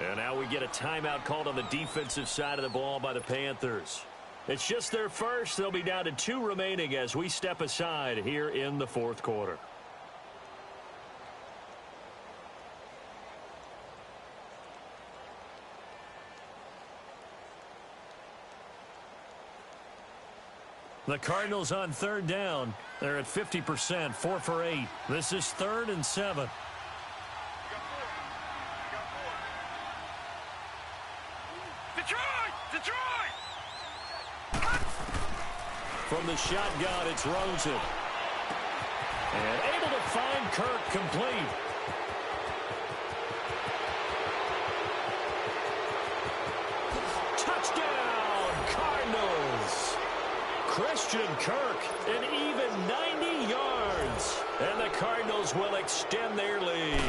And now we get a timeout called on the defensive side of the ball by the Panthers. It's just their first. They'll be down to 2 remaining as we step aside here in the fourth quarter. The Cardinals on 3rd down. They're at 50%, 4 for 8. This is 3rd and 7. Detroit! From the shotgun, it's Rosen. And able to find Kirk complete. Touchdown, Cardinals. Christian Kirk, an even 90 yards. And the Cardinals will extend their lead.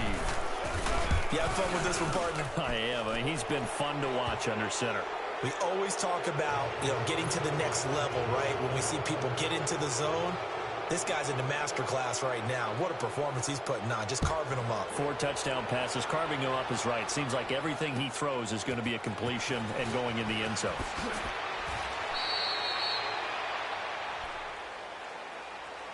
You have fun with this one, partner? I am. I mean, he's been fun to watch under center. We always talk about, getting to the next level, right? When we see people get into the zone, this guy's in the master class right now. What a performance he's putting on, just carving them up. 4 touchdown passes. Carving them up is right. Seems like everything he throws is going to be a completion and going in the end zone.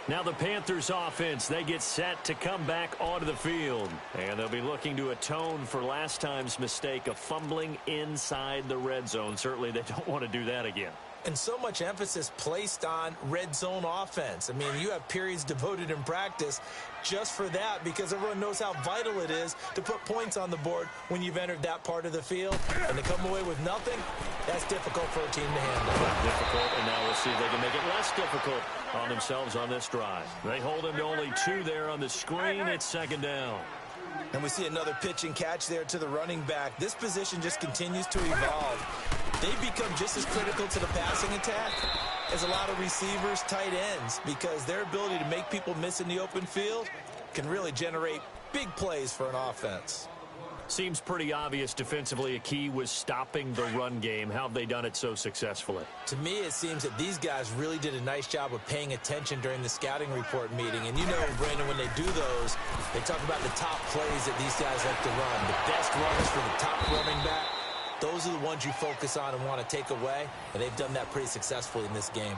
Now the Panthers offense, they get set to come back onto the field. And they'll be looking to atone for last time's mistake of fumbling inside the red zone. Certainly they don't want to do that again. And so much emphasis placed on red zone offense. I mean, you have periods devoted in practice just for that because everyone knows how vital it is to put points on the board when you've entered that part of the field. And to come away with nothing, that's difficult for a team to handle. Difficult, and now we'll see if they can make it less difficult on themselves on this drive. They hold him to only 2 there on the screen. It's 2nd down. And we see another pitch and catch there to the running back. This position just continues to evolve. They become just as critical to the passing attack is a lot of receivers, tight ends, because their ability to make people miss in the open field can really generate big plays for an offense. Seems pretty obvious defensively a key was stopping the run game. How have they done it so successfully? To me, it seems that these guys really did a nice job of paying attention during the scouting report meeting. And you know, Brandon, when they do those, they talk about the top plays that these guys like to run. The best runs for the top running back. Those are the ones you focus on and want to take away. And they've done that pretty successfully in this game.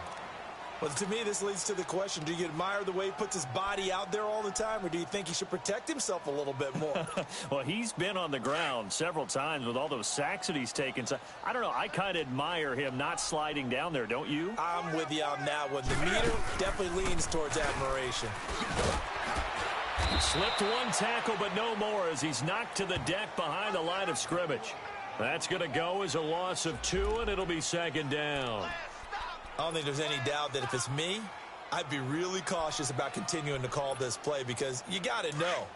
Well, to me, this leads to the question, do you admire the way he puts his body out there all the time, or do you think he should protect himself a little bit more? Well, he's been on the ground several times with all those sacks that he's taken. So, I don't know. I kind of admire him not sliding down there, don't you? I'm with you on that one. The meter definitely leans towards admiration. Slipped one tackle, but no more as he's knocked to the deck behind the line of scrimmage. That's going to go as a loss of 2, and it'll be second down. I don't think there's any doubt that if it's me, I'd be really cautious about continuing to call this play because you got to know,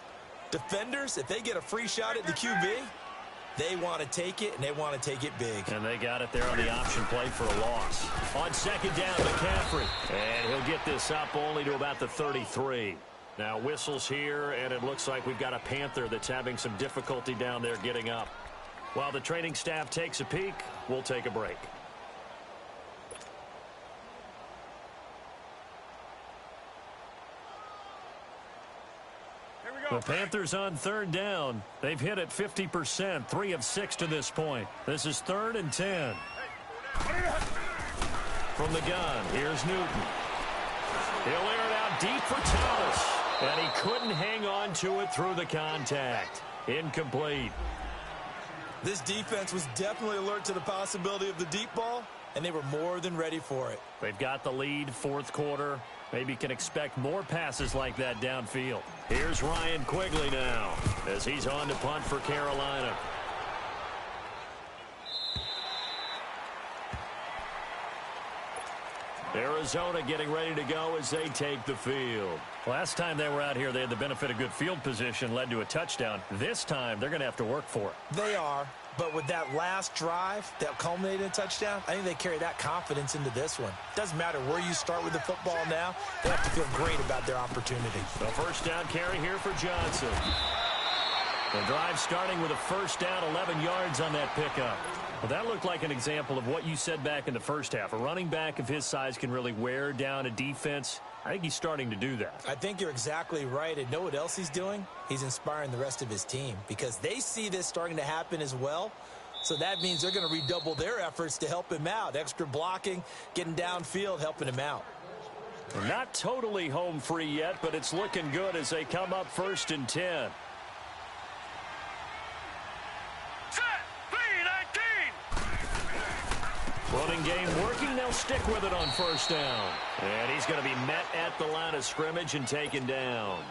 defenders, if they get a free shot at the QB, they want to take it, and they want to take it big. And they got it there on the option play for a loss. On second down, McCaffrey. And he'll get this up only to about the 33. Now whistles here, and it looks like we've got a Panther that's having some difficulty down there getting up. While the training staff takes a peek, we'll take a break. The Panthers on third down. They've hit it 50%, 3 of 6 to this point. This is 3rd and 10. From the gun, here's Newton. He'll air it out deep for Thomas. And he couldn't hang on to it through the contact. Incomplete. This defense was definitely alert to the possibility of the deep ball, and they were more than ready for it. They've got the lead, 4th quarter. Maybe can expect more passes like that downfield. Here's Ryan Quigley now as he's on to punt for Carolina. Arizona getting ready to go as they take the field. Last time they were out here, they had the benefit of good field position, led to a touchdown. This time, they're going to have to work for it. They are, but with that last drive that culminated in a touchdown, I think they carry that confidence into this one. Doesn't matter where you start with the football now, they have to feel great about their opportunity. The first down carry here for Johnson. The drive starting with a first down, 11 yards on that pickup. Well, that looked like an example of what you said back in the first half. A running back of his size can really wear down a defense. I think he's starting to do that. I think you're exactly right. And know what else he's doing? He's inspiring the rest of his team because they see this starting to happen as well. So that means they're going to redouble their efforts to help him out. Extra blocking, getting downfield, helping him out. Not totally home free yet, but it's looking good as they come up 1st and 10. Running game working. They'll stick with it on first down. And he's going to be met at the line of scrimmage and taken down.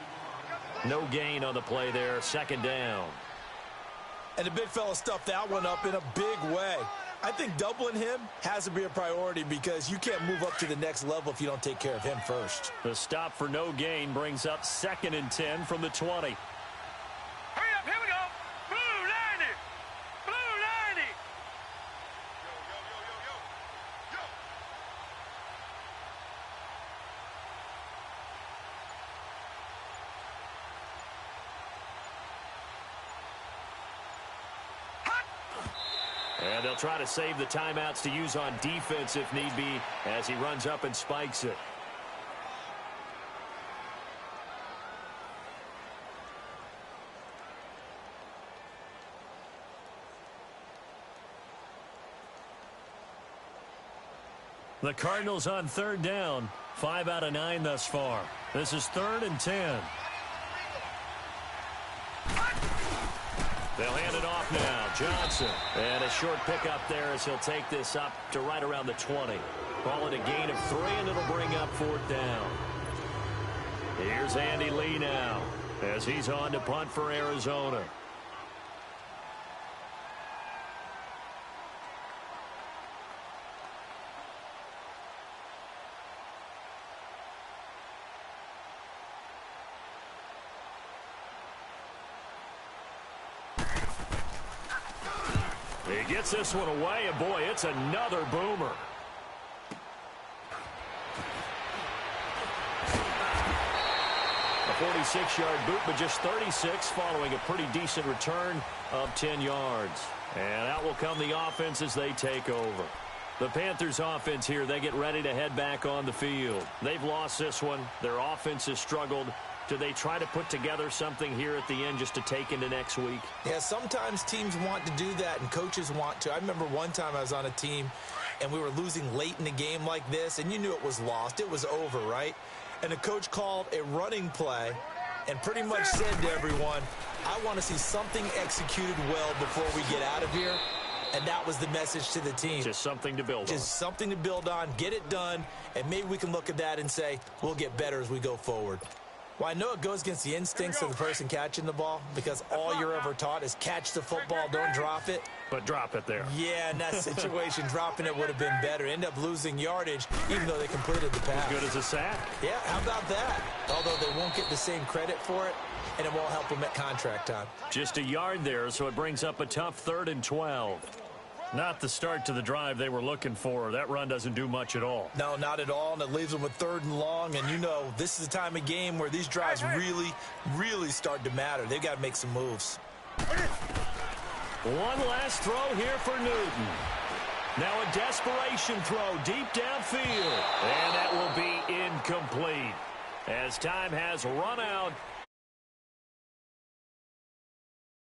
No gain on the play there. 2nd down. And the big fella stuffed that one up in a big way. I think doubling him has to be a priority because you can't move up to the next level if you don't take care of him first. The stop for no gain brings up 2nd and 10 from the 20. Hurry up, here we go. Blue 90. Blue 90. And they'll try to save the timeouts to use on defense if need be as he runs up and spikes it. The Cardinals on 3rd down. 5 out of 9 thus far. This is 3rd and 10. They'll hand it off now. Johnson. And a short pickup there as he'll take this up to right around the 20. Call it a gain of 3, and it'll bring up 4th down. Here's Andy Lee now as he's on to punt for Arizona. He gets this one away, and boy, it's another boomer. A 46-yard boot, but just 36 following a pretty decent return of 10 yards. And out will come the offense as they take over. The Panthers offense here, they get ready to head back on the field. They've lost this one. Their offense has struggled. Do they try to put together something here at the end just to take into next week? Yeah, sometimes teams want to do that and coaches want to. I remember one time I was on a team and we were losing late in the game like this, and you knew it was lost. It was over, right? And the coach called a running play and pretty much said to everyone, I want to see something executed well before we get out of here. And that was the message to the team. Just something to build on. Just something to build on, get it done, and maybe we can look at that and say, we'll get better as we go forward. Well, I know it goes against the instincts of the person catching the ball because all you're ever taught is catch the football, don't drop it. But drop it there. Yeah, in that situation, dropping it would have been better. End up losing yardage, even though they completed the pass. As good as a sack. Yeah, how about that? Although they won't get the same credit for it, and it won't help them at contract time. Just a yard there, so it brings up a tough 3rd and 12. Not the start to the drive they were looking for. That run doesn't do much at all. No, not at all, and it leaves them with 3rd and long. And, you know, this is the time of game where these drives really start to matter. They've got to make some moves. One last throw here for Newton. Now a desperation throw deep downfield. And that will be incomplete as time has run out